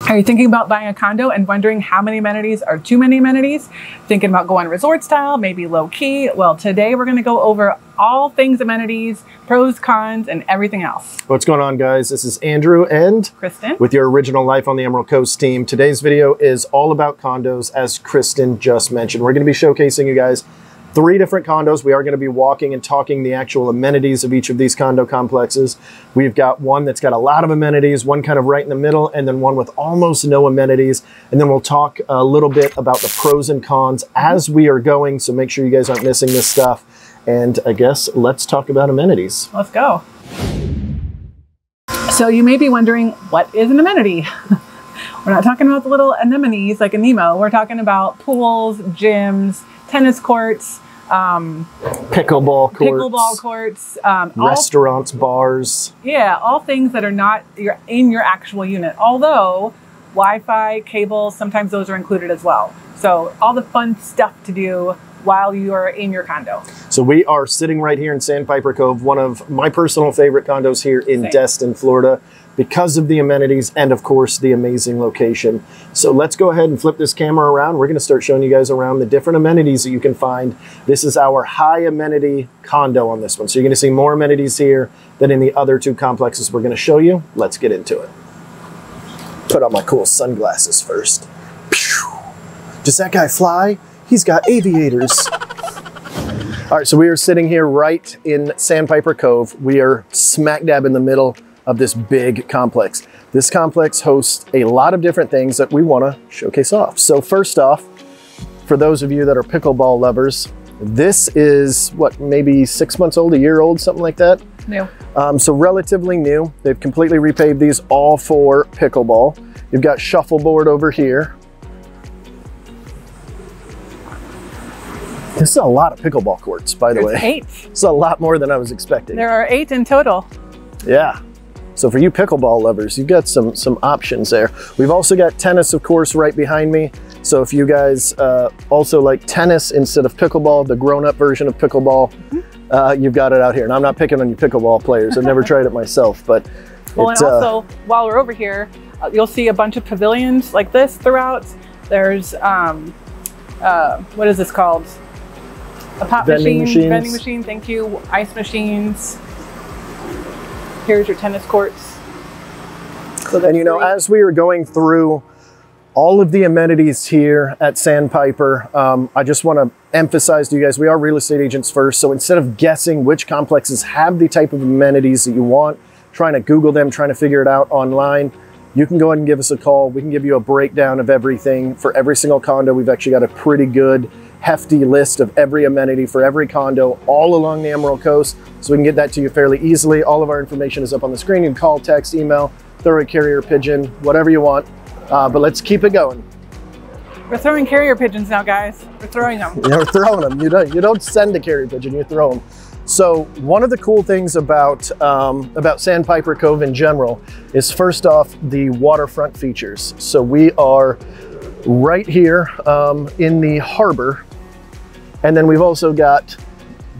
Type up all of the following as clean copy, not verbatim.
Are you thinking about buying a condo and wondering how many amenities are too many amenities? Thinking about going resort style, maybe low key? Well, today we're going to go over all things amenities, pros, cons, and everything else. What's going on, guys? This is Andrew and Kristen with your Original Life on the Emerald Coast team. Today's video is all about condos, as Kristen just mentioned. We're going to be showcasing you guys 3 different condos. We are going to be walking and talking the actual amenities of each of these condo complexes. We've got one that's got a lot of amenities, one kind of right in the middle, and then one with almost no amenities. And then we'll talk a little bit about the pros and cons as we are going. So make sure you guys aren't missing this stuff. And I guess let's talk about amenities. Let's go. So you may be wondering, what is an amenity? We're not talking about the little anemones like a Nemo. We're talking about pools, gyms, tennis courts, pickleball courts, restaurants, bars. Yeah, all things that are not in your actual unit. Although Wi-Fi, cable, sometimes those are included as well. So all the fun stuff to do while you are in your condo. So we are sitting right here in Sandpiper Cove, one of my personal favorite condos here in Destin, Florida, because of the amenities and of course the amazing location. So let's go ahead and flip this camera around. We're going to start showing you guys around the different amenities that you can find. This is our high amenity condo on this one. So you're going to see more amenities here than in the other 2 complexes we're going to show you. Let's get into it. Put on my cool sunglasses first. Does that guy fly? He's got aviators. All right, so we are sitting here right in Sandpiper Cove. We are smack dab in the middle of this big complex. This complex hosts a lot of different things that we want to showcase off. So first off, for those of you that are pickleball lovers, this is what, maybe 6 months old, a year old, something like that? New. So relatively new. They've completely repaved these all for pickleball. You've got shuffleboard over here. This is a lot of pickleball courts, by the way. 8. It's a lot more than I was expecting. There are 8 in total. Yeah. So for you pickleball lovers, you've got some options there. We've also got tennis, of course, right behind me. So if you guys also like tennis instead of pickleball, the grown-up version of pickleball, you've got it out here. And I'm not picking on you pickleball players. I've never tried it myself, but well, and also while we're over here, you'll see a bunch of pavilions like this throughout. There's what is this called? A pop vending machine, thank you. Ice machines. Here's your tennis courts. So and you know, as we were going through all of the amenities here at Sandpiper, I just want to emphasize to you guys, we are real estate agents first. So instead of guessing which complexes have the type of amenities that you want, trying to Google them, trying to figure it out online, you can go ahead and give us a call. We can give you a breakdown of everything for every single condo. We've actually got a pretty good hefty list of every amenity for every condo all along the Emerald Coast, so we can get that to you fairly easily. All of our information is up on the screen. You can call, text, email, throw a carrier pigeon, whatever you want, but let's keep it going. We're throwing carrier pigeons now, guys. We're throwing them. You're throwing them. You don't send a carrier pigeon, you throw them. So one of the cool things about Sandpiper Cove in general is, first off, the waterfront features. So we are right here in the harbor. And then we've also got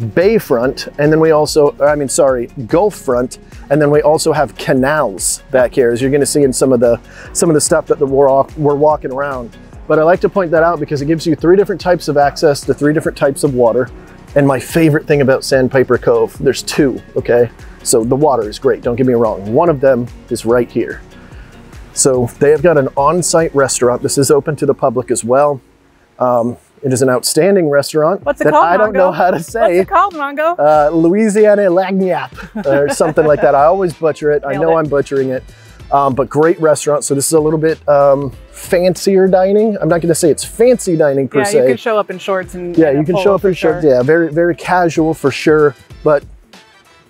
bayfront, and then we also, Gulf front, and then we also have canals back here, as you're going to see in some of the stuff that we're walking around. But I like to point that out because it gives you 3 different types of access to 3 different types of water. And my favorite thing about Sandpiper Cove, there's 2, okay? So the water is great, don't get me wrong. One of them is right here. So they have got an on-site restaurant. This is open to the public as well. It is an outstanding restaurant. What's it called, I don't know how to say. What's it called, Mongo? Louisiana Lagniappe or something like that. I always butcher it. I know I'm butchering it. But great restaurant. So this is a little bit fancier dining. I'm not going to say it's fancy dining per se. Yeah, you can show up in shorts and you can show up in shorts. Yeah, very, very casual for sure. But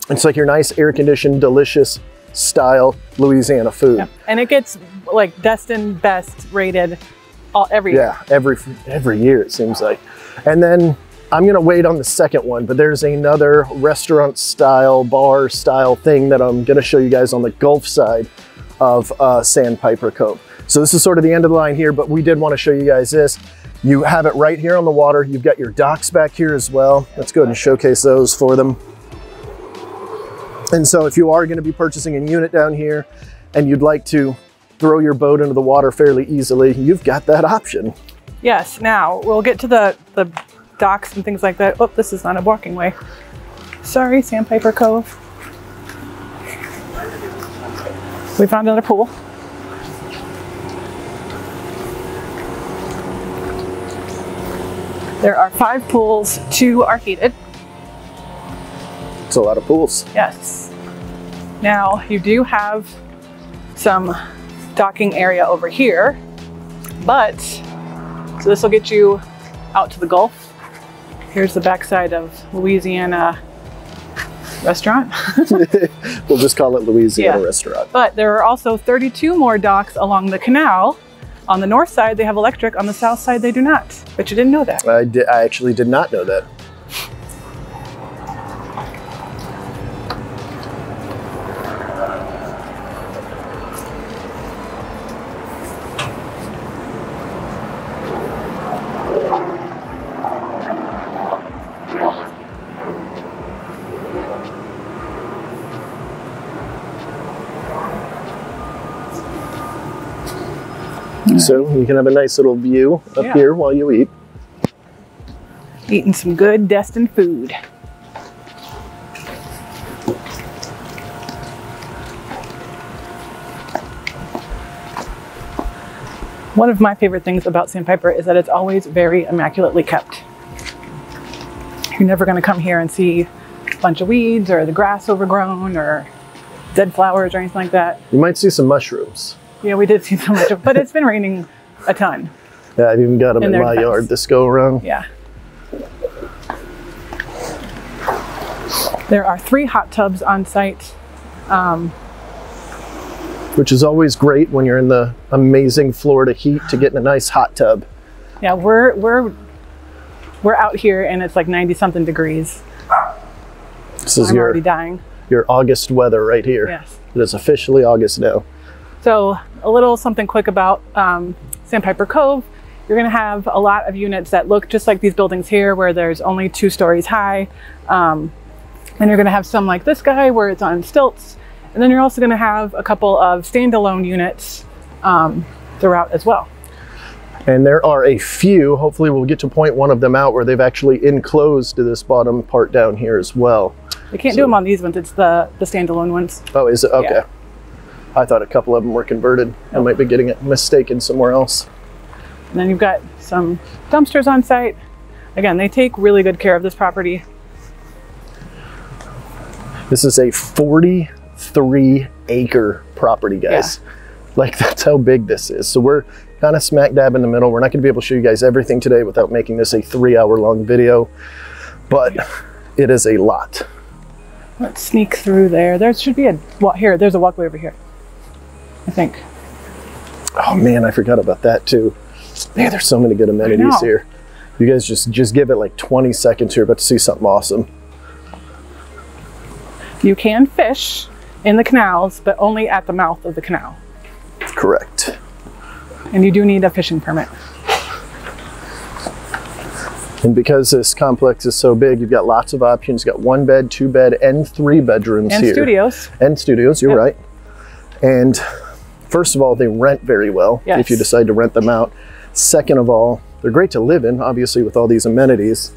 it's like your nice air-conditioned, delicious style Louisiana food. Yeah. And it gets like Destin Best rated every year. Yeah, every year it seems like. And then I'm gonna wait on the second one, but there's another restaurant style, bar style thing that I'm gonna show you guys on the Gulf side of Sandpiper Cove. So this is sort of the end of the line here, but we did want to show you guys this. You have it right here on the water. You've got your docks back here as well. Let's go ahead and showcase those for them. And so if you are going to be purchasing a unit down here and you'd like to throw your boat into the water fairly easily, you've got that option. Yes, now we'll get to the docks and things like that. Oh, this is not a walking way. Sorry, Sandpiper Cove. We found another pool. There are 5 pools, 2 are heated. It's a lot of pools. Yes. Now you do have some docking area over here, but so this will get you out to the Gulf. Here's the backside of Louisiana Restaurant. We'll just call it Louisiana Restaurant. But there are also 32 more docks along the canal. On the north side, they have electric. On the south side, they do not. But you didn't know that. I actually did not know that. So you can have a nice little view up here while you eat. Eating some good Destin food. One of my favorite things about Sandpiper is that it's always very immaculately kept. You're never going to come here and see a bunch of weeds or the grass overgrown or dead flowers or anything like that. You might see some mushrooms. Yeah, we did see so much, but it's been raining a ton. Yeah, I've even got them in my yard this go around. Yeah. There are 3 hot tubs on site. Which is always great when you're in the amazing Florida heat to get in a nice hot tub. Yeah, we're out here and it's like 90-something degrees. This is I'm already dying. Your August weather right here. Yes. It is officially August now. So a little something quick about Sandpiper Cove. You're going to have a lot of units that look just like these buildings here where there's only 2 stories high. And you're going to have some like this guy where it's on stilts. And then you're also going to have a couple of standalone units throughout as well. And there are a few, hopefully we'll get to point one of them out where they've actually enclosed this bottom part down here as well. You can't do them on these ones, it's the standalone ones. Oh, is it? Okay. Yeah. I thought a couple of them were converted. I might be getting it mistaken somewhere else. And then you've got some dumpsters on site. Again, they take really good care of this property. This is a 43-acre property, guys. Yeah. Like, that's how big this is. So we're kind of smack dab in the middle. We're not going to be able to show you guys everything today without making this a 3-hour-long video, but it is a lot. Let's sneak through there. There should be here, there's a walkway over here, I think. Oh man, I forgot about that too. Man, there's so many good amenities here. You guys just give it like 20 seconds here, about to see something awesome. You can fish in the canals, but only at the mouth of the canal. Correct. And you do need a fishing permit. And because this complex is so big, you've got lots of options. You've got 1 bed, 2 bed, and 3 bedrooms here. And studios. And studios, you're right. And first of all, they rent very well if you decide to rent them out. Second of all, they're great to live in, obviously, with all these amenities.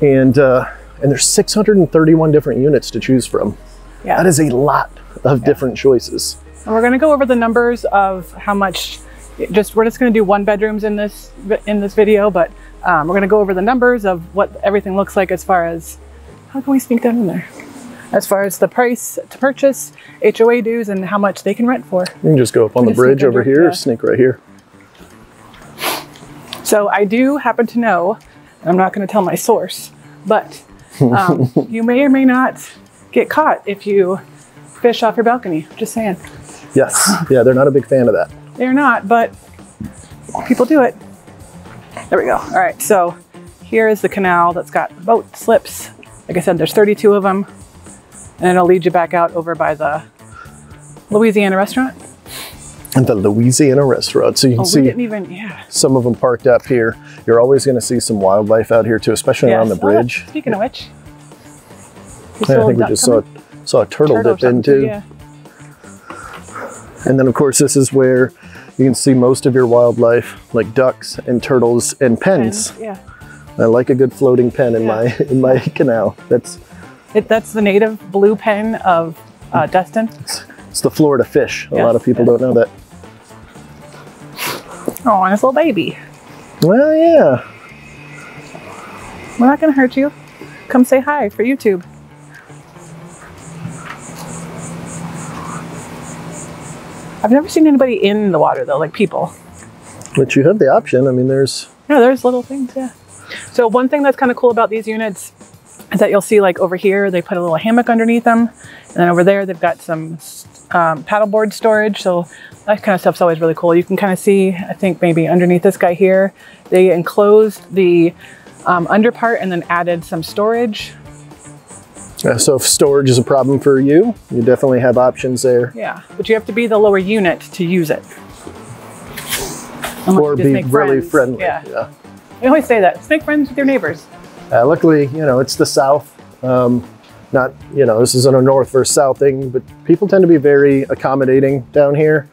And there's 631 different units to choose from. Yeah. That is a lot of different choices. And we're going to go over the numbers of how much, we're just going to do 1 bedrooms in this video, but we're going to go over the numbers of what everything looks like as far as, how can we sneak down in there? As far as the price to purchase, HOA dues, and how much they can rent for. You can just go up on the bridge over here, or sneak right here. So I do happen to know, I'm not going to tell my source, but you may or may not get caught if you fish off your balcony. Just saying. Yes. Yeah, they're not a big fan of that. They're not, but people do it. There we go. All right, so here is the canal that's got boat slips. Like I said, there's 32 of them. And it'll lead you back out over by the Louisiana Restaurant. And the Louisiana Restaurant. So you can see some of them parked up here. You're always going to see some wildlife out here too, especially around the bridge. Speaking of which. I think we just saw a turtle dip in too. Yeah. And then of course this is where you can see most of your wildlife, like ducks and turtles and pens. Yeah. I like a good floating pen in my canal. That's the native blue pen of Destin. It's the Florida fish. A lot of people don't know that. Oh, and his little baby. Well, yeah. We're not gonna hurt you. Come say hi for YouTube. I've never seen anybody in the water though, like people. But you have the option. I mean, there's little things, yeah. So one thing that's kind of cool about these units is that you'll see like over here, they put a little hammock underneath them. And then over there, they've got some paddleboard storage. So that kind of stuff's always really cool. You can kind of see, I think maybe underneath this guy here, they enclosed the under part and then added some storage. So if storage is a problem for you, you definitely have options there. Yeah, but you have to be the lower unit to use it. Or be really friendly. Yeah. I always say that. Just make friends with your neighbors. Luckily, you know, it's the South. Not, you know, this isn't a North versus South thing, but people tend to be very accommodating down here.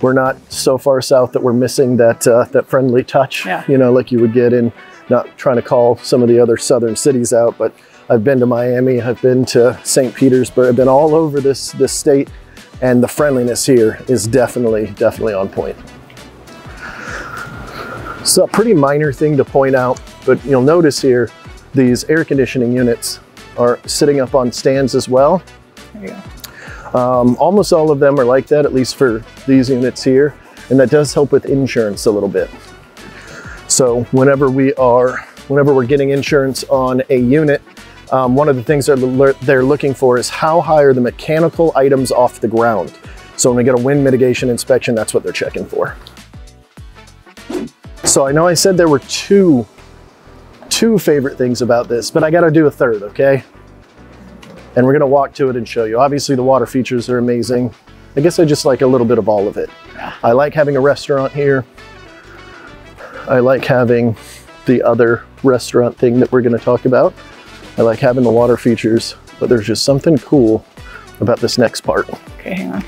We're not so far south that we're missing that that friendly touch, you know, like you would get in, not trying to call some of the other southern cities out, but I've been to Miami, I've been to St. Petersburg, I've been all over this state, and the friendliness here is definitely on point. So a pretty minor thing to point out, but you'll notice here, these air conditioning units are sitting up on stands as well. There you go. Almost all of them are like that, at least for these units here, and that does help with insurance a little bit. So whenever we're getting insurance on a unit, one of the things they're looking for is how high are the mechanical items off the ground. So when we get a wind mitigation inspection, that's what they're checking for. So I know I said there were two favorite things about this, but I got to do a third, okay? And we're going to walk to it and show you. Obviously the water features are amazing. I guess I just like a little bit of all of it. I like having a restaurant here. I like having the other restaurant thing that we're going to talk about. I like having the water features, but there's just something cool about this next part. Okay, hang on.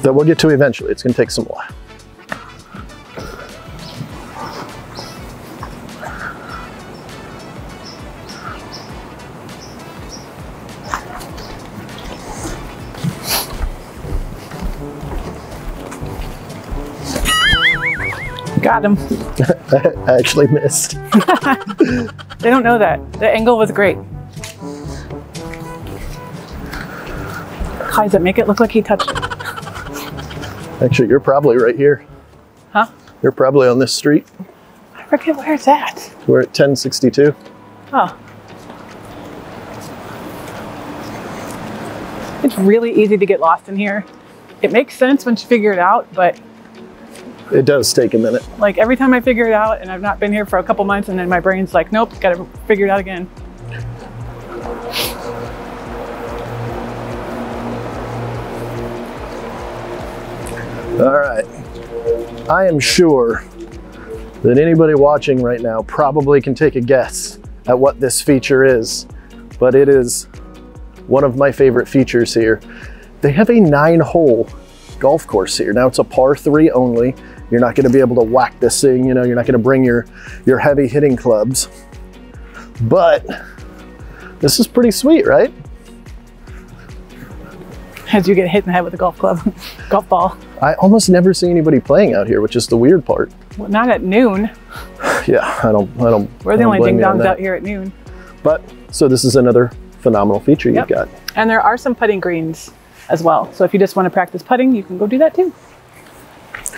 That we'll get to eventually. It's going to take some while. Got him. I actually missed. They don't know that. The angle was great. Liza, make it look like he touched it. Actually, you're probably right here. Huh? You're probably on this street. I forget where it's at. We're at 1062. Oh. It's really easy to get lost in here. It makes sense once you figure it out, but it does take a minute. Like every time I figure it out, and I've not been here for a couple months, and then my brain's like, nope, gotta figure it out again. All right. I am sure that anybody watching right now probably can take a guess at what this feature is, but it is one of my favorite features here. They have a 9-hole golf course here. Now it's a par 3 only. You're not going to be able to whack this thing, you know, you're not going to bring your heavy hitting clubs. But this is pretty sweet, right? As you get hit in the head with a golf club, golf ball. I almost never see anybody playing out here, which is the weird part. Well, not at noon. Yeah, I don't. We're the only ding-dongs out here at noon. But, so this is another phenomenal feature you've got. And there are some putting greens as well. So if you just want to practice putting, you can go do that too.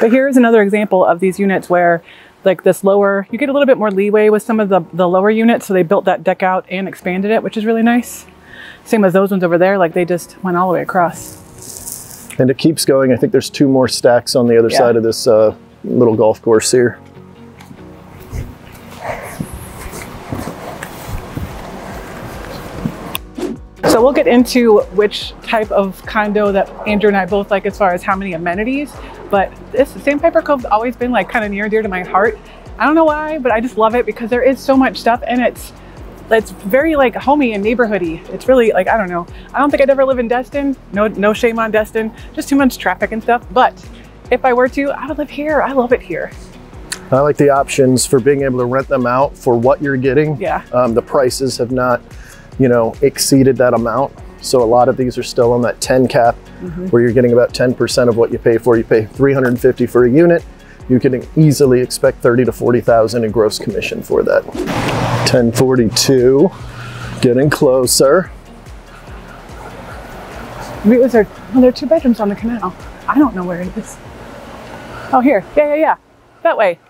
But here's another example of these units where like this lower, you get a little bit more leeway with some of the lower units. So they built that deck out and expanded it, which is really nice. Same as those ones over there, like they just went all the way across. And it keeps going. I think there's 2 more stacks on the other side of this little golf course here. So we'll get into which type of condo that Andrew and I both like as far as how many amenities, but this Sandpiper Cove's always been like kind of near and dear to my heart. I don't know why, but I just love it because there is so much stuff and it's it's very like homey and neighborhoody. It's really like, I don't know. I don't think I'd ever live in Destin. No shame on Destin, just too much traffic and stuff. But if I were to, I would live here. I love it here. I like the options for being able to rent them out for what you're getting. Yeah. The prices have not, you know, exceeded that amount. So a lot of these are still on that 10 cap, where you're getting about 10% of what you pay for. You pay $350 for a unit. You can easily expect 30 to 40,000 in gross commission for that. 1042, getting closer. Maybe it was there are 2 bedrooms on the canal. I don't know where it is. Oh, here. Yeah. That way.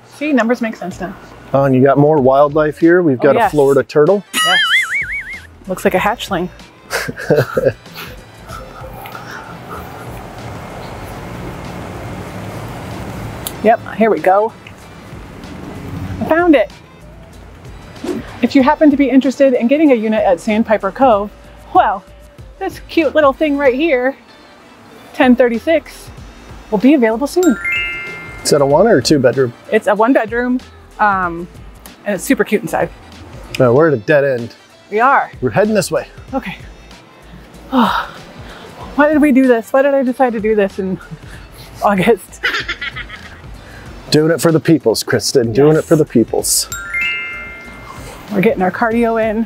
See, numbers make sense now. Oh, and you got more wildlife here. We've got a Florida turtle. Yes. Looks like a hatchling. Yep, here we go. I found it. If you happen to be interested in getting a unit at Sandpiper Cove, well, this cute little thing right here, 1036, will be available soon. Is that a 1 or a 2 bedroom? It's a 1 bedroom, and it's super cute inside. No, we're at a dead end. We are. We're heading this way. Okay. Oh, why did we do this? Why did I decide to do this in August? Doing it for the peoples, Kristen. Yes. Doing it for the peoples. We're getting our cardio in.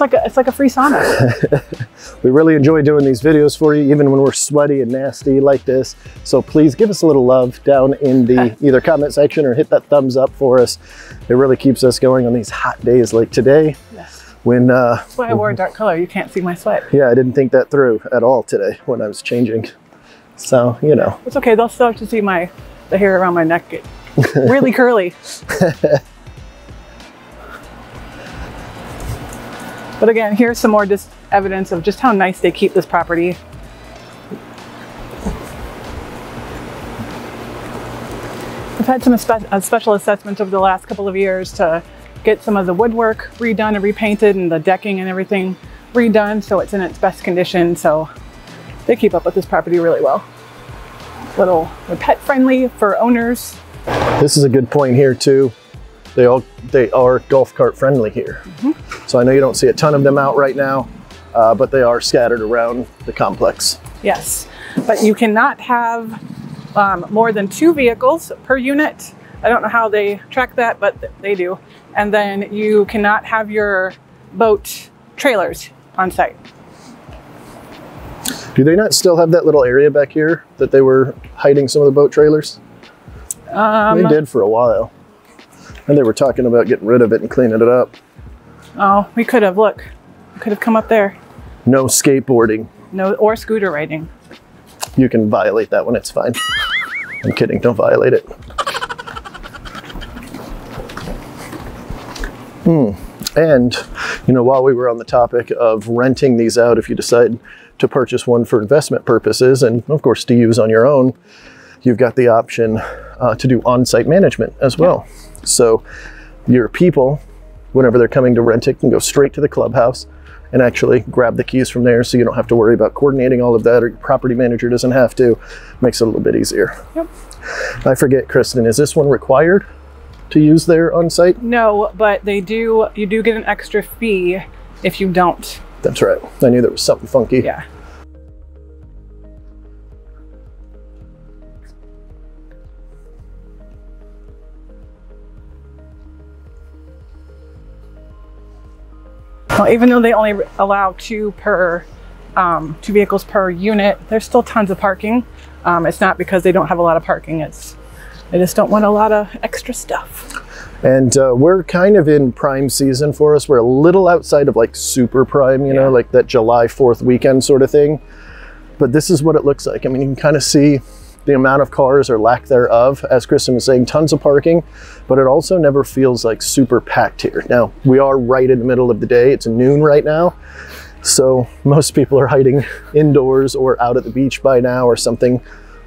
It's like a free sauna. We really enjoy doing these videos for you, even when we're sweaty and nasty like this. So please give us a little love down in the either comment section or hit that thumbs up for us. It really keeps us going on these hot days like today. Yes. When that's why I wore a dark color. You can't see my sweat. Yeah, I didn't think that through at all today when I was changing. So, you know. It's okay. They'll still have to see the hair around my neck get really curly. But again, here's some more just evidence of just how nice they keep this property. I've had some special assessments over the last couple of years to get some of the woodwork redone and repainted and the decking and everything redone so it's in its best condition. So they keep up with this property really well. They're pet friendly for owners. This is a good point here too. They are golf cart friendly here. So I know you don't see a ton of them out right now, but they are scattered around the complex. Yes, but you cannot have more than 2 vehicles per unit. I don't know how they track that, but they do. And then you cannot have your boat trailers on site. Do they not still have that little area back here that they were hiding some of the boat trailers? They did for a while. And they were talking about getting rid of it and cleaning it up. Oh, we could have, look. We could have come up there. No skateboarding. No, or scooter riding. You can violate that one, it's fine. I'm kidding, don't violate it. And, you know, while we were on the topic of renting these out, if you decide to purchase one for investment purposes, and of course to use on your own, you've got the option to do on-site management as well. Yeah. So your people, whenever they're coming to rent it, can go straight to the clubhouse and actually grab the keys from there, so you don't have to worry about coordinating all of that, or your property manager doesn't have to. Makes it a little bit easier. Yep. I forget, Kristen, is this one required to use their on-site? No, but you do get an extra fee if you don't. That's right. I knew there was something funky. Yeah. Well, even though they only allow 2 vehicles per unit, there's still tons of parking. It's not because they don't have a lot of parking. They just don't want a lot of extra stuff. And we're kind of in prime season for us. We're a little outside of like super prime, you know, like that July 4th weekend sort of thing. But this is what it looks like. I mean, you can kind of see the amount of cars or lack thereof. As Kristen was saying, tons of parking, but it also never feels like super packed here. Now, we are right in the middle of the day. It's noon right now. So most people are hiding indoors or out at the beach by now or something.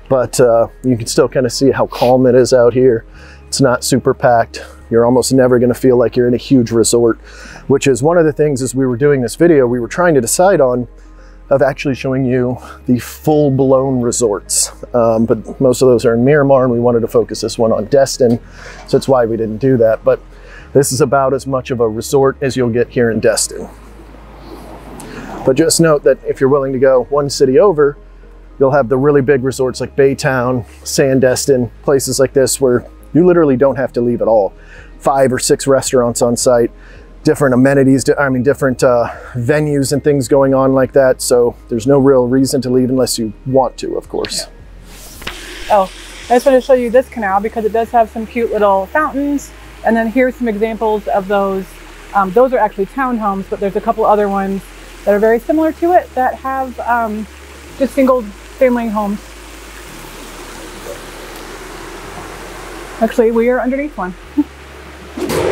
But you can still kind of see how calm it is out here. It's not super packed. You're almost never going to feel like you're in a huge resort, which is one of the things as we were doing this video, we were trying to decide on of actually showing you the full-blown resorts. But most of those are in Miramar, and we wanted to focus this one on Destin, so that's why we didn't do that. But This is about as much of a resort as you'll get here in Destin. But just note that if you're willing to go one city over, you'll have the really big resorts like Baytown, Sandestin, places like this where you literally don't have to leave at all. 5 or 6 restaurants on site, different amenities, different venues and things going on like that. So there's no real reason to leave unless you want to, of course. Yeah. Oh, I just want to show you this canal because it does have some cute little fountains. And then here's some examples of those. Those are actually townhomes, but there's a couple other ones that are very similar to it that have just single family homes. Actually, we are underneath one.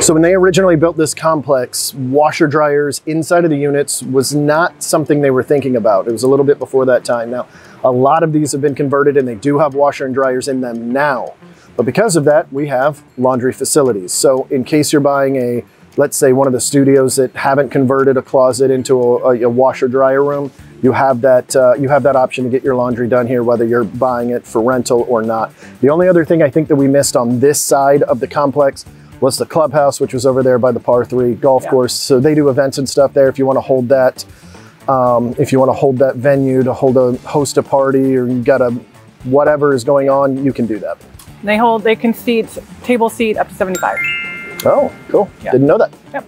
So when they originally built this complex, washer dryers inside of the units was not something they were thinking about. It was a little bit before that time. Now, a lot of these have been converted and they do have washer and dryers in them now. But because of that, we have laundry facilities. So in case you're buying a, let's say one of the studios that haven't converted a closet into a washer dryer room, you have that option to get your laundry done here, whether you're buying it for rental or not. The only other thing I think that we missed on this side of the complex was the clubhouse, which was over there by the par 3 golf course. So they do events and stuff there. If you want to hold that, venue to host a party, or you got whatever is going on, you can do that. They can table seat up to 75. Oh, cool. Yeah. Didn't know that. Yep.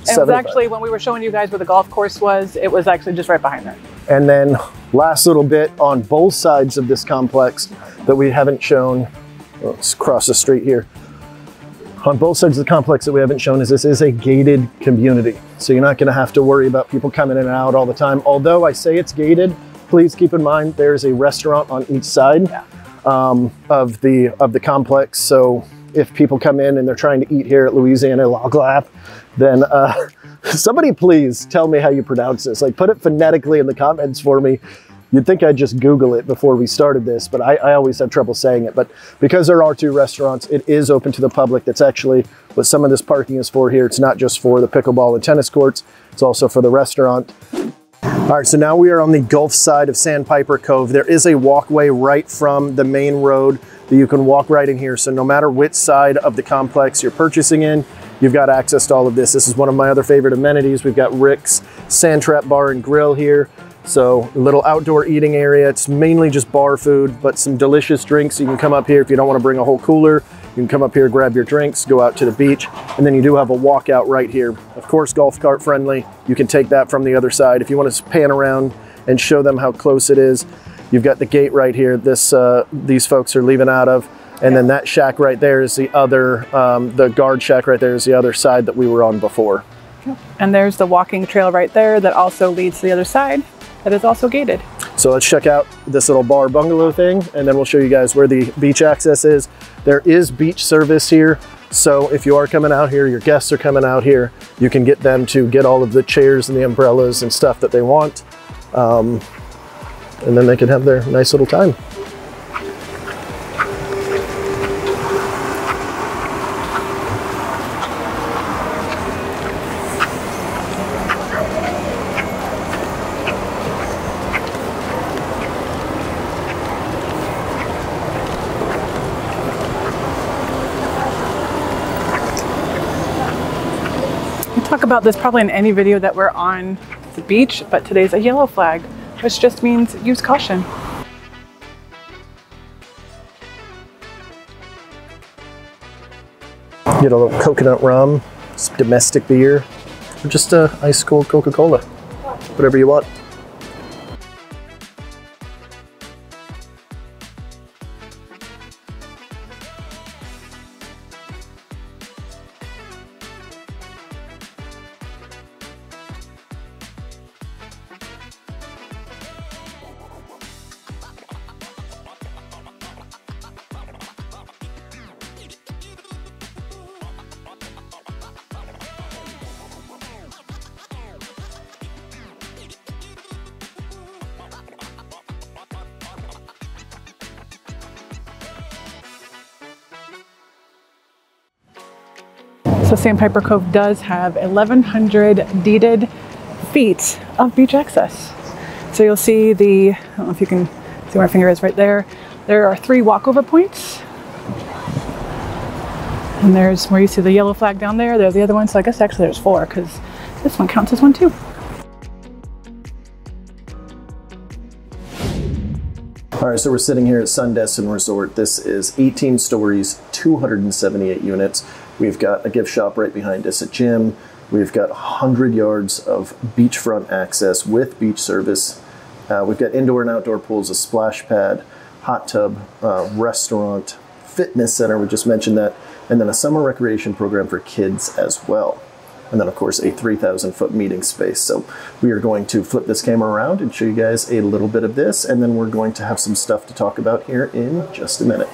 And it was actually, when we were showing you guys where the golf course was, it was actually just right behind there. And then last little bit on both sides of this complex that we haven't shown, let's cross the street here. On both sides of the complex that we haven't shown is this is a gated community. So you're not gonna have to worry about people coming in and out all the time. Although I say it's gated, please keep in mind there's a restaurant on each side of the complex. So if people come in and they're trying to eat here at Louisiana La Glace, then somebody please tell me how you pronounce this. Like, put it phonetically in the comments for me. You'd think I'd just Google it before we started this, but I always have trouble saying it. But because there are 2 restaurants, it is open to the public. That's actually what some of this parking is for here. It's not just for the pickleball and tennis courts, it's also for the restaurant. All right, so now we are on the Gulf side of Sandpiper Cove. There is a walkway right from the main road that you can walk right in here. So no matter which side of the complex you're purchasing in, you've got access to all of this. This is one of my other favorite amenities. We've got Rick's Sand Trap Bar and Grill here. So a little outdoor eating area. It's mainly just bar food, but some delicious drinks. You can come up here if you don't want to bring a whole cooler. You can come up here, grab your drinks, go out to the beach, and then you do have a walkout right here. Of course, golf cart friendly. You can take that from the other side. If you want to pan around and show them how close it is, you've got the gate right here. These folks are leaving out of, and then that shack right there is the other, the guard shack right there is the other side that we were on before. And there's the walking trail right there that also leads to the other side. That is also gated. So let's check out this little bar bungalow thing, and then we'll show you guys where the beach access is. There is beach service here. So if you are coming out here, your guests are coming out here, you can get them to get all of the chairs and the umbrellas and stuff that they want. And then they can have their nice little time. Talk about this probably in any video that we're on the beach, but today's a yellow flag, which just means use caution. Get a little coconut rum, some domestic beer, or just a ice cold Coca-Cola, whatever you want. So Sandpiper Cove does have 1,100 deeded feet of beach access. So you'll see I don't know if you can see where my finger is right there. There are 3 walkover points. And there's where you see the yellow flag down there. There's the other one. So I guess actually there's 4 because this one counts as one too. All right, so we're sitting here at Sun Destin Resort. This is 18 stories, 278 units. We've got a gift shop right behind us, a gym. We've got 100 yards of beachfront access with beach service. We've got indoor and outdoor pools, a splash pad, hot tub, restaurant, fitness center, we just mentioned that, and then a summer recreation program for kids as well. And then, of course, a 3,000-foot meeting space. So we are going to flip this camera around and show you guys a little bit of this, and then we're going to have some stuff to talk about here in just a minute.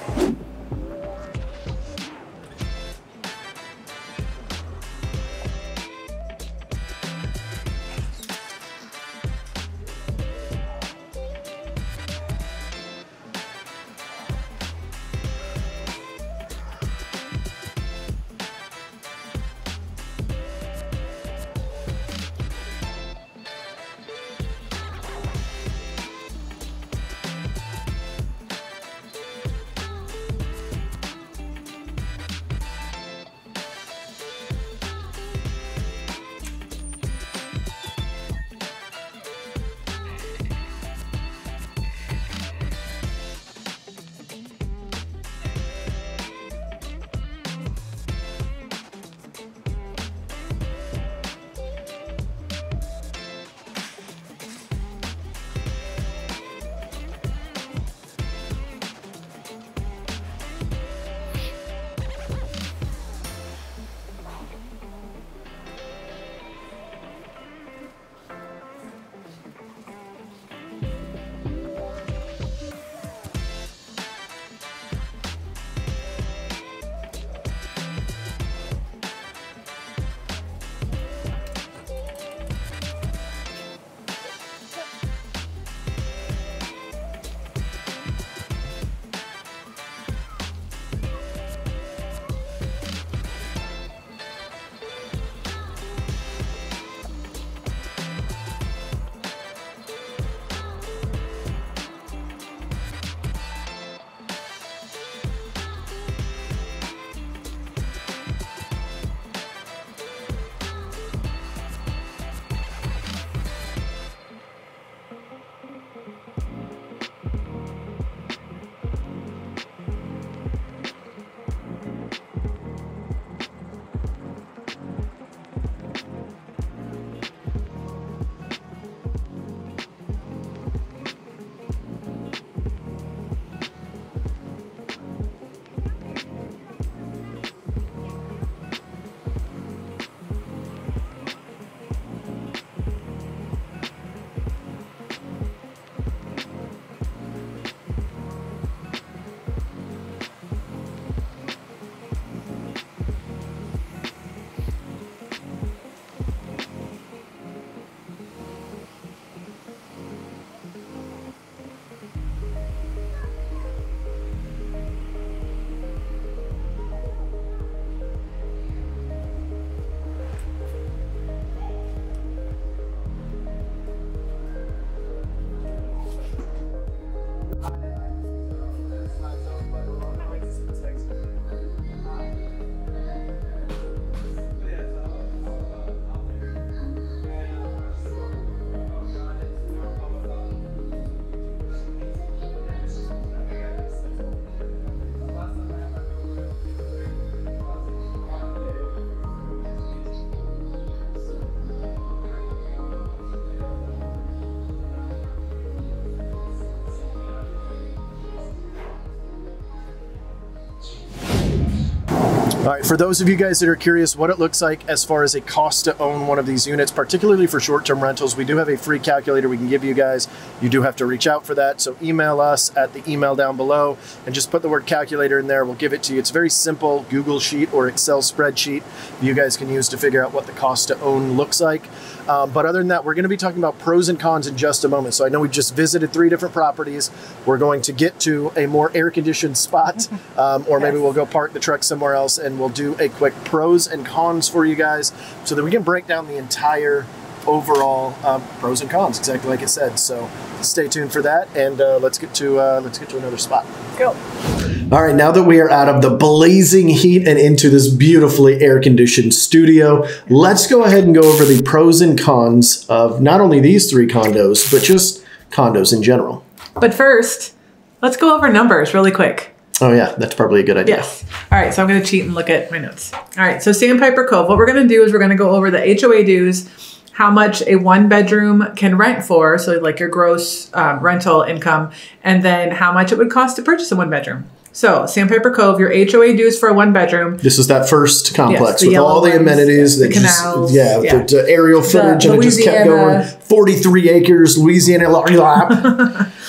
All right, for those of you guys that are curious what it looks like as far as a cost to own one of these units, particularly for short-term rentals, we do have a free calculator we can give you guys. You do have to reach out for that, so email us at the email down below and just put the word calculator in there. We'll give it to you. It's a very simple Google sheet or Excel spreadsheet you guys can use to figure out what the cost to own looks like. But other than that, we're going to be talking about pros and cons in just a moment. So I know we just visited 3 different properties. We're going to get to a more air-conditioned spot, or maybe we'll go park the truck somewhere else, and we'll do a quick pros and cons for you guys so that we can break down the entire overall pros and cons, exactly like it said. So stay tuned for that, and let's get to another spot. Let's go. All right, now that we are out of the blazing heat and into this beautifully air-conditioned studio, let's go ahead and go over the pros and cons of not only these 3 condos, but just condos in general. But first, let's go over numbers really quick. Oh yeah, that's probably a good idea. Yes. All right, so I'm going to cheat and look at my notes. All right, so Sandpiper Cove, what we're going to do is we're going to go over the HOA dues, how much a 1-bedroom can rent for, so like your gross rental income, and then how much it would cost to purchase a 1-bedroom. So Sandpiper Cove, your HOA dues for a 1-bedroom. This is that first complex yes, with all the amenities. The canals. The aerial footage, and it just kept going. 43 acres, Louisiana.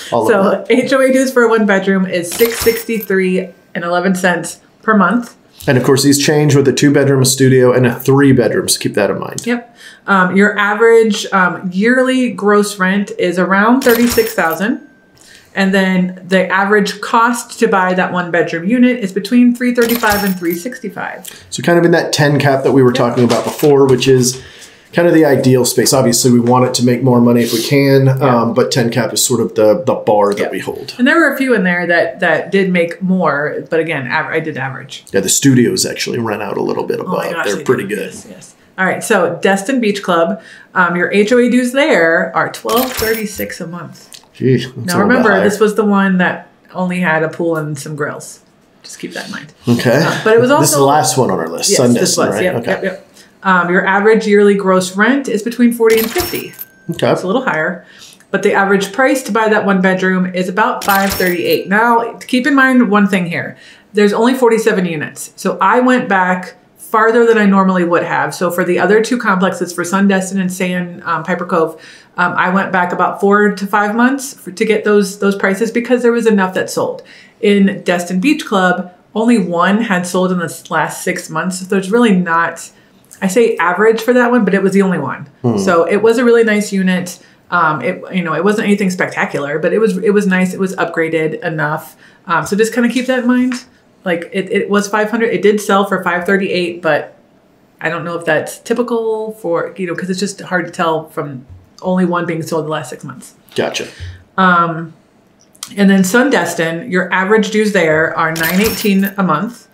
So HOA dues for a 1-bedroom is $663.11 per month. And of course, these change with a 2-bedroom, a studio, and a 3-bedroom. So keep that in mind. Yep. Your average yearly gross rent is around $36,000. And then the average cost to buy that 1-bedroom unit is between $335 and $365. So kind of in that 10 cap that we were talking about before, which is kind of the ideal space. Obviously, we want it to make more money if we can, but 10 cap is sort of the bar that we hold. And there were a few in there that did make more, but again, I did average. Yeah, the studios actually rent out a little bit above. Oh my gosh, they're pretty good. Yes. All right, so Destin Beach Club, your HOA dues there are $1236 a month. Gee, now remember, this was the one that only had a pool and some grills. Just keep that in mind. Okay. But it was also... This is the last one on our list. Yes, this was. Right? Yep, okay. Yep. Your average yearly gross rent is between $40 and $50. Okay. It's a little higher. But the average price to buy that 1-bedroom is about $538. Now, keep in mind one thing here. There's only 47 units. So I went back farther than I normally would have. So for the other 2 complexes, for Sun Destin and Sandpiper Cove, I went back about 4 to 5 months to get those prices because there was enough that sold. In Destin Beach Club, only 1 had sold in the last 6 months. So there's really not, I say average for that one, but it was the only one. So it was a really nice unit. It wasn't anything spectacular, but it was nice. It was upgraded enough. So just kind of keep that in mind. Like it was 500. It did sell for 538, but I don't know if that's typical for, because it's just hard to tell from only 1 being sold the last 6 months. Gotcha. And then Sun Destin, your average dues there are $918 a month.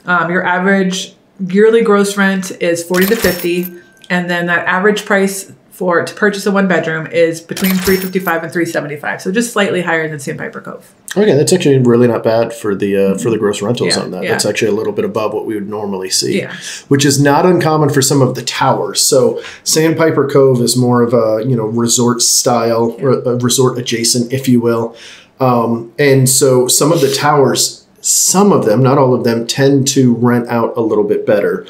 Your average yearly gross rent is $40 to $50, and then that average price to purchase a 1-bedroom is between $355 and $375. So just slightly higher than Sandpiper Cove. Okay, that's actually really not bad for the gross rentals on that. Yeah. That's actually a little bit above what we would normally see, which is not uncommon for some of the towers. So Sandpiper Cove is more of a resort style, resort adjacent, if you will. And so some of the towers, some of them, not all of them, tend to rent out a little bit better.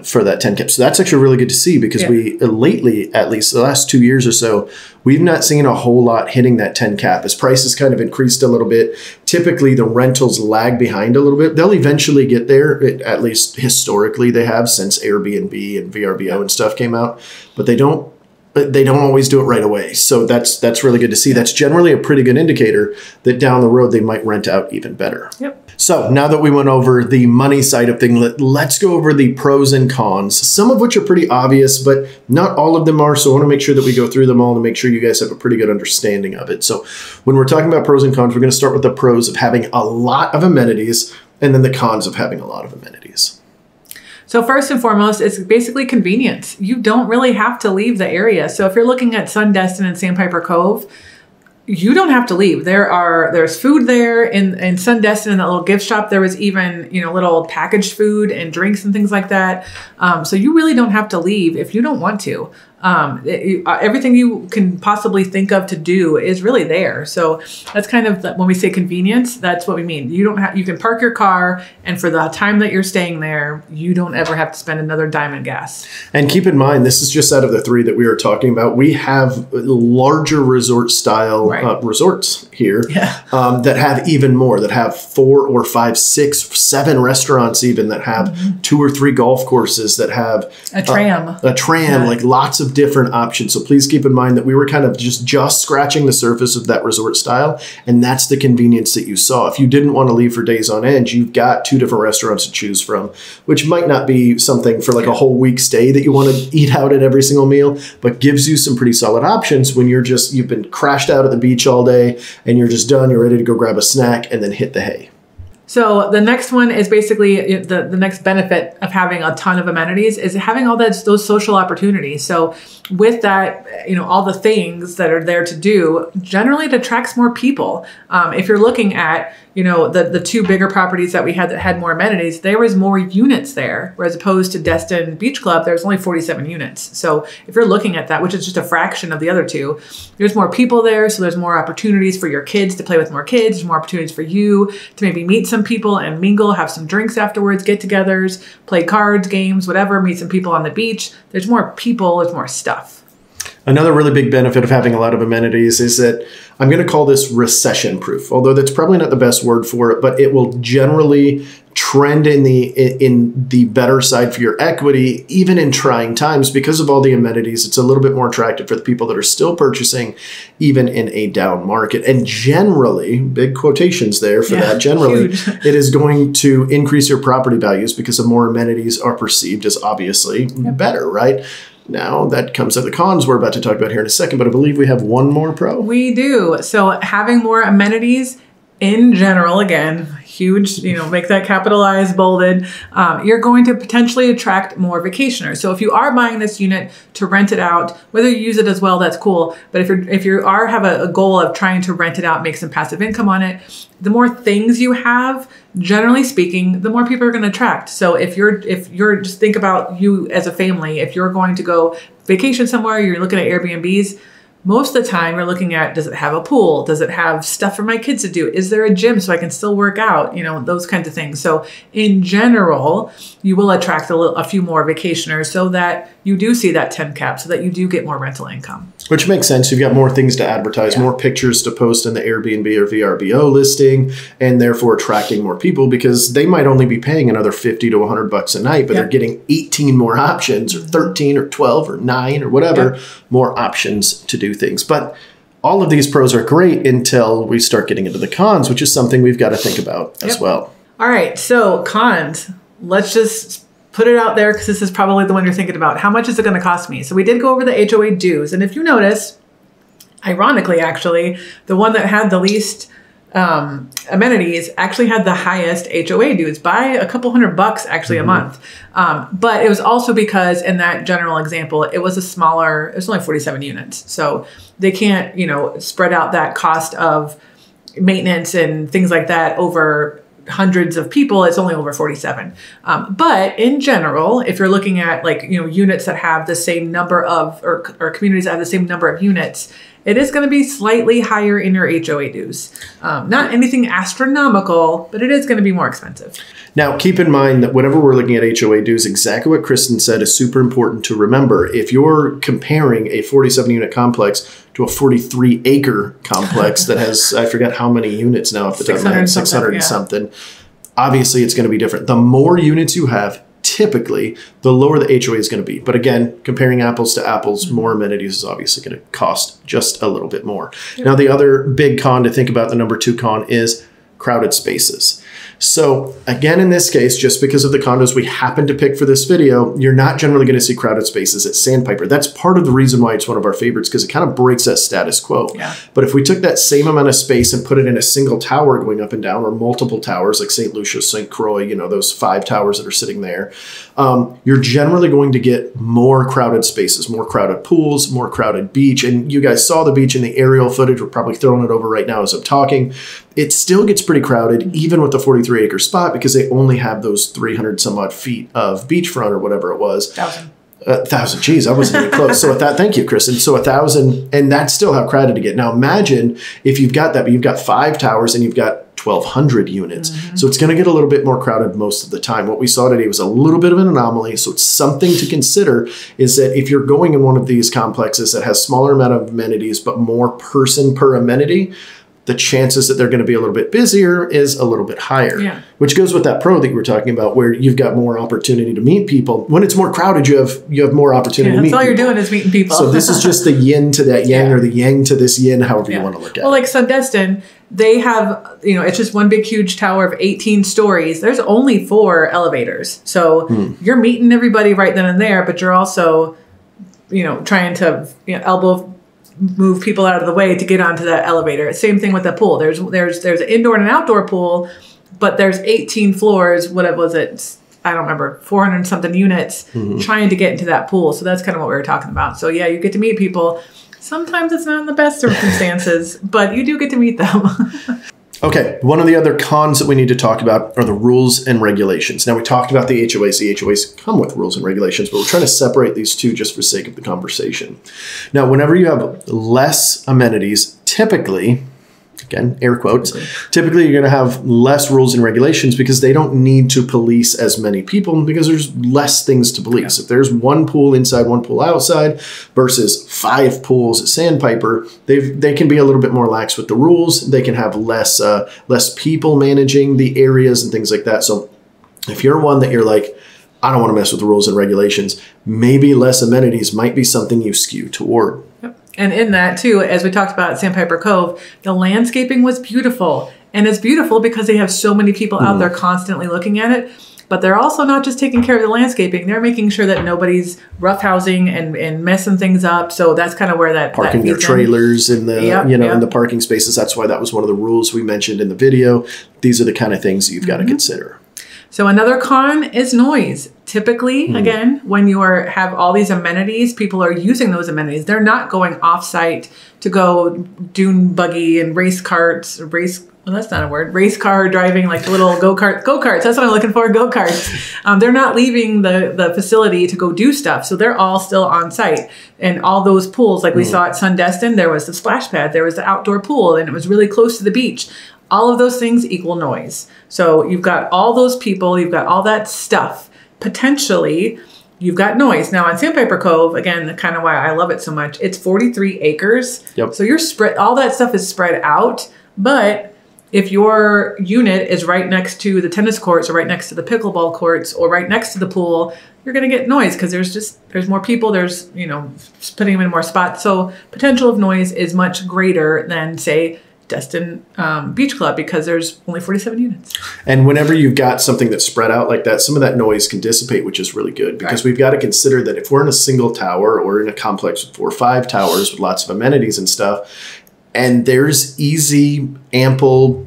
For that 10 cap. So that's actually really good to see because we lately, at least the last 2 years or so, we've not seen a whole lot hitting that 10 cap. As prices kind of increased a little bit, typically the rentals lag behind a little bit. They'll eventually get there, at least historically they have since Airbnb and VRBO and stuff came out, but they don't always do it right away. So that's really good to see. That's generally a pretty good indicator that down the road they might rent out even better. Yep. So now that we went over the money side of things, let's go over the pros and cons, some of which are pretty obvious, but not all of them are. So I want to make sure that we go through them all to make sure you guys have a pretty good understanding of it. So when we're talking about pros and cons, we're going to start with the pros of having a lot of amenities and then the cons of having a lot of amenities. So first and foremost, it's basically convenience. You don't really have to leave the area. So if you're looking at Sun Destin and Sandpiper Cove, you don't have to leave. There's food there in Sun Destin, in that little gift shop. There was even, little packaged food and drinks and things like that. So you really don't have to leave if you don't want to. Everything you can possibly think of to do is really there. So that's kind of when we say convenience, that's what we mean. You can park your car, and for the time that you're staying there, you don't ever have to spend another dime in gas. And keep in mind, this is just out of the 3 that we were talking about. We have larger resort style resorts here that have even more, that have 4 or 5, 6, 7 restaurants even, that have 2 or 3 golf courses, that have a tram, like lots of different options. So please keep in mind that we were kind of just scratching the surface of that resort style, and that's the convenience that you saw. If you didn't want to leave for days on end, you've got 2 different restaurants to choose from, which might not be something for like a whole week stay that you want to eat out at every single meal, but gives you some pretty solid options when you've been crashed out at the beach all day and you're just done, you're ready to go grab a snack and then hit the hay. So the next one is basically the next benefit of having a ton of amenities is having all those social opportunities. So with that, all the things that are there to do, generally it attracts more people. If you're looking at, the two bigger properties that we had that had more amenities, there was more units there, whereas opposed to Destin Beach Club, there's only 47 units. So if you're looking at that, which is just a fraction of the other two, there's more people there. So there's more opportunities for your kids to play with more kids. There's more opportunities for you to maybe meet some people and mingle, have some drinks afterwards, get-togethers, play cards, games, whatever, meet some people on the beach. There's more people, there's more stuff. Another really big benefit of having a lot of amenities is that I'm going to call this recession proof, although that's probably not the best word for it, but it will generally trend in the better side for your equity, even in trying times. Because of all the amenities, it's a little bit more attractive for the people that are still purchasing, even in a down market. And generally, big quotations there for that, generally, it is going to increase your property values because the more amenities are perceived as obviously better, right? Now, that comes at the cons we're about to talk about here in a second, but I believe we have one more pro. We do. So having more amenities in general, again, huge, make that capitalized, bolded, you're going to potentially attract more vacationers. So if you are buying this unit to rent it out, whether you use it as well, that's cool. But if you have a goal of trying to rent it out, make some passive income on it, the more things you have, generally speaking, the more people are going to attract. So if you're just think about you as a family, if you're going to go vacation somewhere, you're looking at Airbnbs, most of the time you're looking at, does it have a pool? Does it have stuff for my kids to do? Is there a gym so I can still work out? Those kinds of things. So in general, you will attract a few more vacationers so that you do see that 10 cap, so that you do get more rental income. Which makes sense. You've got more things to advertise, more pictures to post in the Airbnb or VRBO listing, and therefore attracting more people because they might only be paying another $50 to $100 a night, but they're getting 18 more options, or 13 or 12 or 9 or whatever, more options to do things. But all of these pros are great until we start getting into the cons, which is something we've got to think about as well. All right. So cons, let's just put it out there because this is probably the one you're thinking about. How much is it going to cost me? So we did go over the HOA dues. And if you notice, ironically, actually, the one that had the least amenities actually had the highest HOA dues by a couple $100 actually a month. But it was also because in that general example, it was only 47 units. So they can't, spread out that cost of maintenance and things like that over hundreds of people. It's only over 47. But in general, if you're looking at units that have the same number of, or communities that have the same number of units, it is going to be slightly higher in your HOA dues. Not anything astronomical, but it is going to be more expensive. Now, keep in mind that whenever we're looking at HOA dues, exactly what Kristen said is super important to remember. If you're comparing a 47-unit complex to a 43-acre complex that has, I forget how many units now off the top of my head, 600 and something, obviously it's going to be different. The more units you have, typically, the lower the HOA is going to be. But again, comparing apples to apples, more amenities is obviously going to cost just a little bit more. Now, the other big con to think about, the number 2 con, is crowded spaces. So again, in this case, just because of the condos we happen to pick for this video, you're not generally going to see crowded spaces at Sandpiper. That's part of the reason why it's one of our favorites, because it kind of breaks that status quo. But if we took that same amount of space and put it in a single tower going up and down, or multiple towers like St. Lucia, St. Croix, those 5 towers that are sitting there, you're generally going to get more crowded spaces, more crowded pools, more crowded beach. And you guys saw the beach in the aerial footage. We're probably throwing it over right now as I'm talking. It still gets pretty crowded, even with the 43-acre spot, because they only have those 300 some odd feet of beachfront or whatever it was. 1,000. Geez, I wasn't even close. So thank you, Kristen. So 1,000, and that's still how crowded to get. Now imagine if you've got that, but you've got 5 towers and you've got 1,200 units. So it's going to get a little bit more crowded most of the time. What we saw today was a little bit of an anomaly. So it's something to consider, is that if you're going in one of these complexes that has smaller amount of amenities, but more person per amenity, the chances that they're going to be a little bit busier is a little bit higher, which goes with that pro that you were talking about, where you've got more opportunity to meet people. When it's more crowded, you have more opportunity to meet people. That's all you're doing is meeting people. So this is just the yin to that yang, or the yang to this yin, however you want to look at it. Well, like Destin, they have, it's just one big huge tower of 18 stories. There's only 4 elevators. So you're meeting everybody right then and there, but you're also, trying to move people out of the way to get onto that elevator. Same thing with the pool. There's an indoor and an outdoor pool, but there's 18 floors. What was it? I don't remember, 400 something units trying to get into that pool. So that's kind of what we were talking about. So yeah, you get to meet people. Sometimes it's not in the best circumstances, but you do get to meet them. Okay, one of the other cons that we need to talk about are the rules and regulations. Now, we talked about the HOAs. The HOAs come with rules and regulations, but we're trying to separate these two just for sake of the conversation. Now, whenever you have less amenities, typically, again, air quotes, typically you're going to have less rules and regulations because they don't need to police as many people because there's less things to police. If there's one pool inside, one pool outside versus 5 pools at Sandpiper, they can be a little bit more lax with the rules. They can have less people managing the areas and things like that. So if you're one that you're like, I don't want to mess with the rules and regulations, maybe less amenities might be something you skew toward. Yep. And in that too, as we talked about at Sandpiper Cove, the landscaping was beautiful. And it's beautiful because they have so many people out there constantly looking at it. But they're also not just taking care of the landscaping. They're making sure that nobody's roughhousing and messing things up. So that's kind of where that parking their trailers in the in the parking spaces. That's why that was one of the rules we mentioned in the video. These are the kind of things that you've got to consider. So another con is noise. Typically, again, when you have all these amenities, people are using those amenities. They're not going off-site to go dune buggy and race carts, well, that's not a word, race car driving, like little go-karts. That's what I'm looking for, go-karts. They're not leaving the facility to go do stuff. So they're all still on site. And all those pools, like we saw at Sun Destin, there was the splash pad, there was the outdoor pool, and it was really close to the beach. All of those things equal noise. So you've got all those people, you've got all that stuff. Potentially, you've got noise. Now on Sandpiper Cove, again, kind of why I love it so much, it's 43 acres. Yep. So you're all that stuff is spread out. But if your unit is right next to the tennis courts or right next to the pickleball courts or right next to the pool, you're going to get noise because there's more people, there's, putting them in more spots. So potential of noise is much greater than, say, Destin Beach Club because there's only 47 units. And whenever you've got something that's spread out like that, some of that noise can dissipate, which is really good because we've got to consider that if we're in a single tower or in a complex with 4 or 5 towers with lots of amenities and stuff, and there's easy, ample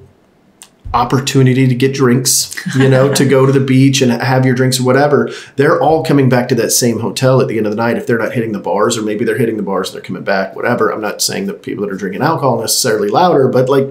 opportunity to get drinks, to go to the beach and have your drinks or whatever, they're all coming back to that same hotel at the end of the night if they're not hitting the bars, or maybe they're hitting the bars and they're coming back, whatever. I'm not saying that people that are drinking alcohol are necessarily louder, but like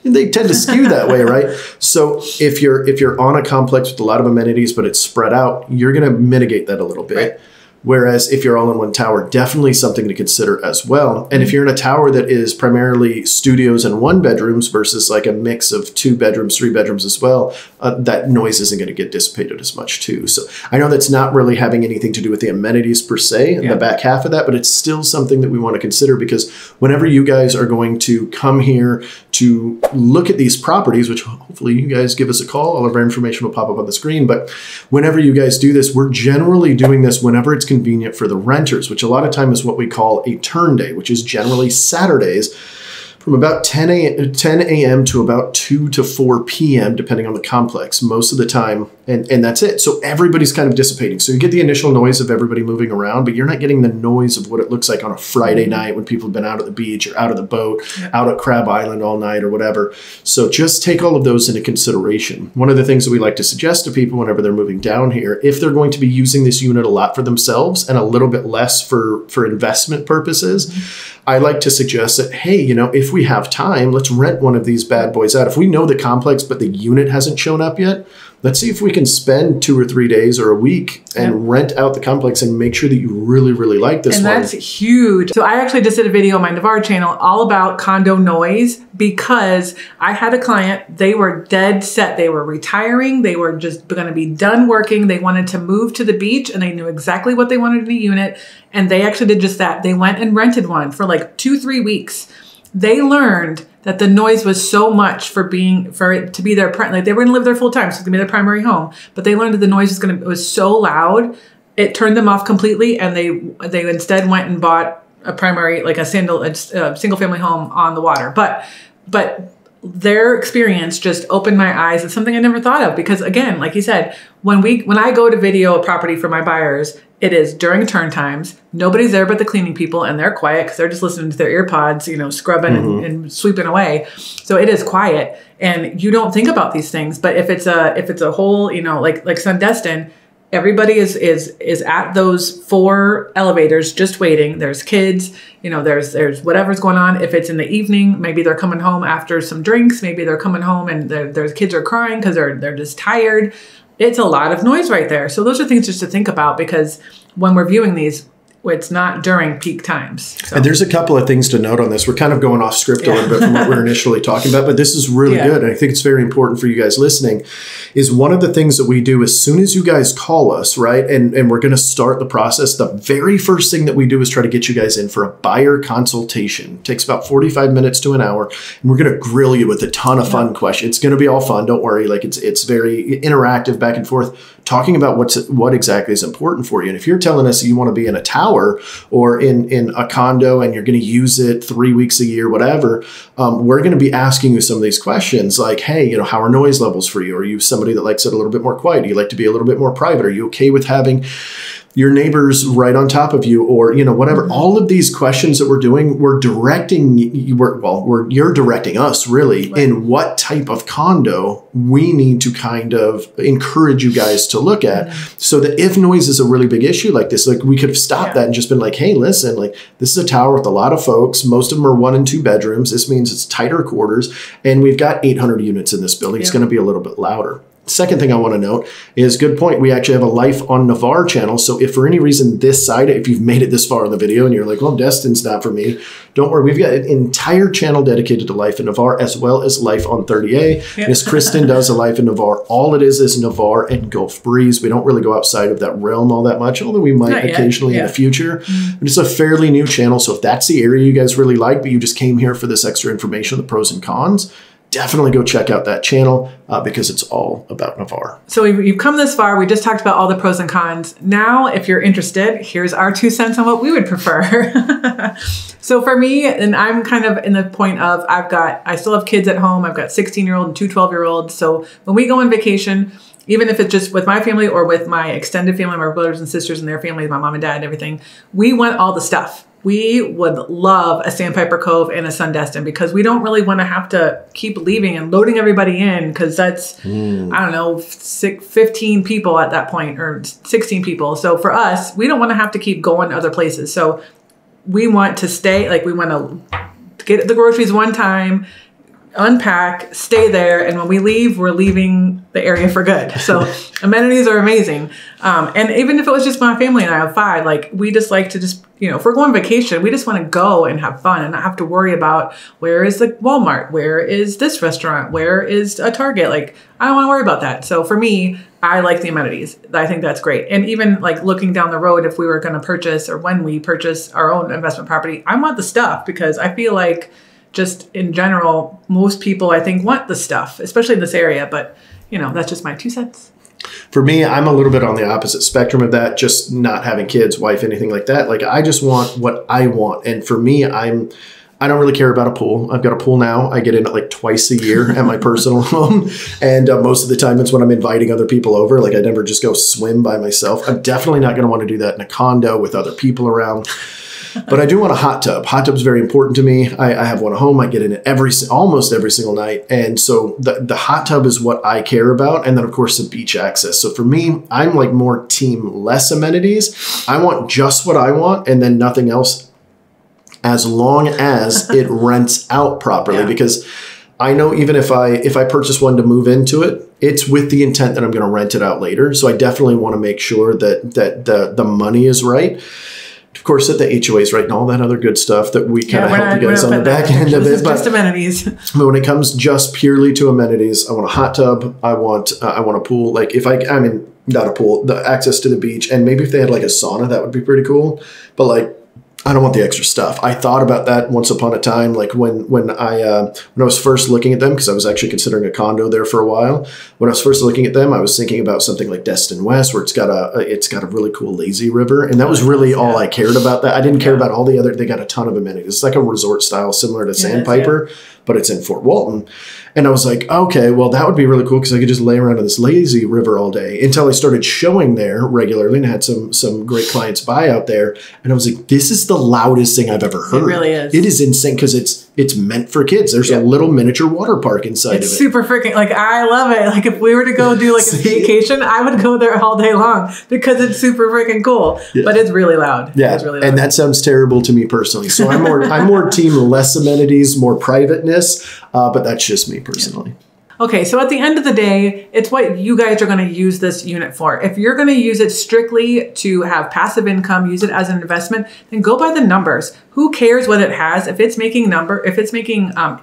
they tend to skew that way, right? So if you're on a complex with a lot of amenities, but it's spread out, you're going to mitigate that a little bit. Right. Whereas if you're all in one tower, definitely something to consider as well. And if you're in a tower that is primarily studios and 1 bedrooms versus like a mix of 2 bedrooms, 3 bedrooms as well, that noise isn't going to get dissipated as much too. So I know that's not really having anything to do with the amenities per se in the back half of that, but it's still something that we want to consider because whenever you guys are going to come here to look at these properties, which hopefully you guys give us a call, all of our information will pop up on the screen. But whenever you guys do this, we're generally doing this whenever it's convenient for the renters, which a lot of time is what we call a turn day, which is generally Saturdays from about 10 a.m. to about 2 to 4 p.m., depending on the complex, most of the time. And that's it. So everybody's kind of dissipating. So you get the initial noise of everybody moving around, but you're not getting the noise of what it looks like on a Friday night when people have been out at the beach or out of the boat, out at Crab Island all night or whatever. So just take all of those into consideration. One of the things that we like to suggest to people whenever they're moving down here, if they're going to be using this unit a lot for themselves and a little bit less for investment purposes, I like to suggest that, hey, if we have time, let's rent one of these bad boys out. If we know the complex, but the unit hasn't shown up yet, let's see if we can spend 2 or 3 days or a week and rent out the complex and make sure that you really, really like this one. And that's huge. So I actually just did a video on my Navarre channel all about condo noise because I had a client, they were dead set. They were retiring. They were just going to be done working. They wanted to move to the beach and they knew exactly what they wanted in a unit. And they actually did just that. They went and rented one for like 2-3 weeks. They learned that the noise was so much for it to be their like they were going to live there full time, so it's going to be their primary home. But they learned that the noise was so loud, it turned them off completely, and they instead went and bought a primary, like a single family home on the water. But their experience just opened my eyes. It's something I never thought of because, again, like you said, when I go to video a property for my buyers, it is during turn times. Nobody's there but the cleaning people, and they're quiet because they're just listening to their ear pods, you know, scrubbing and sweeping away. So it is quiet, and you don't think about these things. But if it's a whole, you know, like Son Destin, everybody is at those 4 elevators just waiting. There's kids, you know, there's whatever's going on. If it's in the evening, maybe they're coming home after some drinks. Maybe they're coming home and their kids are crying because they're just tired. It's a lot of noise right there. So those are things just to think about, because when we're viewing these, it's not during peak times. So. And there's a couple of things to note on this. We're kind of going off script a little bit from what we're initially talking about, but this is really good. And I think it's very important for you guys listening. Is one of the things that we do as soon as you guys call us, right? And we're going to start the process. The very first thing that we do is try to get you guys in for a buyer consultation. It takes about 45 minutes to an hour. And we're going to grill you with a ton of fun questions. It's going to be all fun. Don't worry. Like it's very interactive back and forth, talking about what exactly is important for you. And if you're telling us that you want to be in a tower or in a condo and you're going to use it 3 weeks a year, whatever, we're going to be asking you some of these questions like, hey, you know, how are noise levels for you? Are you somebody that likes it a little bit more quiet? Do you like to be a little bit more private? Are you okay with having your neighbors right on top of you, or, you know, whatever? All of these questions that we're doing, we're directing you, you're directing us really in what type of condo we need to kind of encourage you guys to look at, so that if noise is a really big issue like this, like we could have stopped that and just been like, hey, listen, like this is a tower with a lot of folks. Most of them are 1 and 2 bedrooms. This means it's tighter quarters, and we've got 800 units in this building. It's going to be a little bit louder. Second thing I want to note is, good point, we actually have a Life on Navarre channel. So if for any reason this side, if you've made it this far in the video and you're like, well, Destin's not for me, don't worry. We've got an entire channel dedicated to Life in Navarre, as well as Life on 30A. Miss Kristen does a Life in Navarre. All it is Navarre and Gulf Breeze. We don't really go outside of that realm all that much, although we might occasionally in the future. But it's a fairly new channel. So if that's the area you guys really like, but you just came here for this extra information, the pros and cons, definitely go check out that channel because it's all about Navarre. So you've come this far. We just talked about all the pros and cons. Now, if you're interested, here's our 2 cents on what we would prefer. So for me, and I'm kind of in the point of, I still have kids at home. I've got 16-year-old and 2 12-year-olds. So when we go on vacation, even if it's just with my family or with my extended family, my brothers and sisters and their families, my mom and dad and everything, we want all the stuff. We would love a Sandpiper Cove and a Son Destin, because we don't really want to have to keep leaving and loading everybody in, because that's, I don't know, 15 people at that point, or 16 people. So for us, we don't want to have to keep going to other places. So we want to stay, like we want to get the groceries one time, unpack, stay there, and when we leave, we're leaving the area for good. So amenities are amazing. And even if it was just my family and I have 5, like we just like to just, you know, if we're going on vacation, we just want to go and have fun and not have to worry about where is the Walmart, where is this restaurant, where is a Target. Like I don't want to worry about that. So for me, I like the amenities. I think that's great. And even like looking down the road, if we were going to purchase, or when we purchase our own investment property, I want the stuff, because I feel like just in general, most people I think want the stuff, especially in this area. But, you know, that's just my 2 cents. For me, I'm a little bit on the opposite spectrum of that, just not having kids, wife, anything like that. Like I just want what I want. And for me, I don't really care about a pool. I've got a pool now. I get in it like twice a year at my personal home. And most of the time it's when I'm inviting other people over. Like I never just go swim by myself. I'm definitely not going to want to do that in a condo with other people around. But I do want a hot tub. Hot tub's very important to me. I have one at home. I get in it almost every single night. And so the hot tub is what I care about. And then, of course, the beach access. So for me, I'm like more team less amenities. I want just what I want and then nothing else, as long as it rents out properly. Because I know even if I purchase one to move into it, it's with the intent that I'm going to rent it out later. So I definitely want to make sure that the money is right. Of course, that the HOA is right and all that other good stuff that we kind of help you guys on the back end of it. But just amenities. But when it comes just purely to amenities, I want a hot tub. I want a pool. Like I mean, not a pool, the access to the beach. And maybe if they had like a sauna, that would be pretty cool. But like, I don't want the extra stuff. I thought about that once upon a time, like when I was first looking at them, because I was actually considering a condo there for a while. When I was first looking at them, I was thinking about something like Destin West, where it's got a really cool lazy river, and that was really all I cared about. That I didn't care about all the other. They got a ton of amenities. It's like a resort style, similar to Sandpiper. but it's in Fort Walton. And I was like, okay, well, that would be really cool because I could just lay around in this lazy river all day, until I started showing there regularly and had some great clients buy out there. And I was like, this is the loudest thing I've ever heard. It really is. It is insane because it's meant for kids. There's a little miniature water park inside of it. It's super freaking, like, I love it. Like, if we were to go do like a vacation, I would go there all day long because it's super freaking cool. Yeah. But it's really loud. Yeah, it's really loud. And that sounds terrible to me personally. So I'm more team less amenities, more privateness. But that's just me personally. Okay, so at the end of the day, it's what you guys are going to use this unit for. If you're going to use it strictly to have passive income, use it as an investment, then go by the numbers. Who cares what it has? If it's making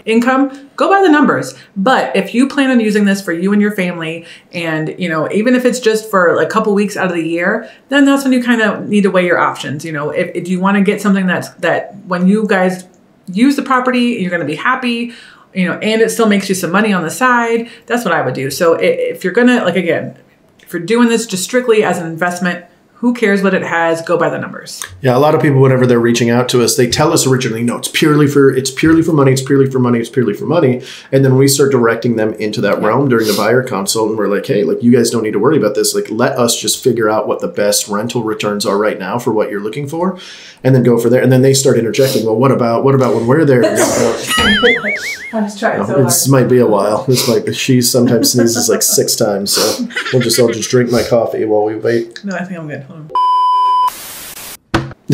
income, go by the numbers. But if you plan on using this for you and your family, and even if it's just for a couple weeks out of the year, then that's when you kind of need to weigh your options. If you want to get something that when you guys use the property, you're going to be happy. And it still makes you some money on the side. That's what I would do. So if you're gonna, if you're doing this just strictly as an investment, who cares what it has? Go by the numbers. Yeah, a lot of people, whenever they're reaching out to us, they tell us originally, no, it's purely for money, it's purely for money. And then we start directing them into that realm during the buyer consult, and we're like, hey, you guys don't need to worry about this. Let us just figure out what the best rental returns are right now for what you're looking for, and then go for there. And then they start interjecting, well, what about when we're there? I was trying so hard. This might be a while. She sometimes sneezes 6 times, so I'll just drink my coffee while we wait. No, I think I'm good. Hold on.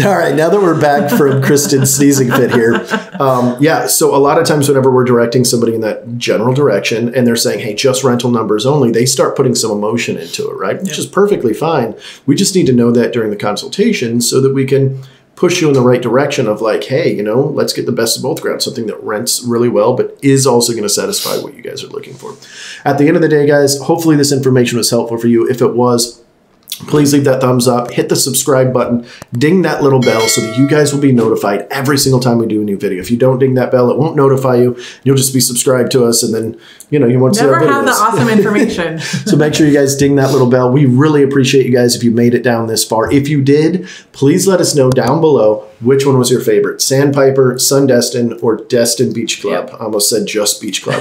All right, now that we're back from Kristen's sneezing fit here, so a lot of times whenever we're directing somebody in that general direction and they're saying, hey, just rental numbers only, they start putting some emotion into it, right? Yep. Which is perfectly fine. We just need to know that during the consultation so that we can push you in the right direction of hey, let's get the best of both worlds, something that rents really well, but is also going to satisfy what you guys are looking for. At the end of the day, guys, hopefully this information was helpful for you. If it was, please leave that thumbs up, hit the subscribe button, ding that little bell so that you guys will be notified every single time we do a new video. If you don't ding that bell, it won't notify you. You'll just be subscribed to us, and then, you won't see our videos. Never have the awesome information. So make sure you guys ding that little bell. We really appreciate you guys if you made it down this far. If you did, please let us know down below which one was your favorite, Sandpiper, Sun Destin, or Destin Beach Club. Yep. I almost said just Beach Club.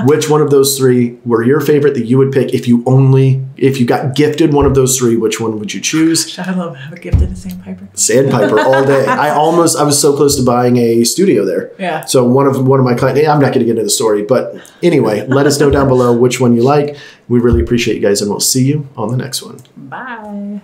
Which one of those 3 were your favorite that you would pick if you got gifted one of those 3? Which one would you choose? Should I love have a gifted a Sandpiper? Sandpiper all day. I was so close to buying a studio there. Yeah. So one of my clients, I'm not going to get into the story, but anyway, let us know down below which one you like. We really appreciate you guys, and we'll see you on the next one. Bye.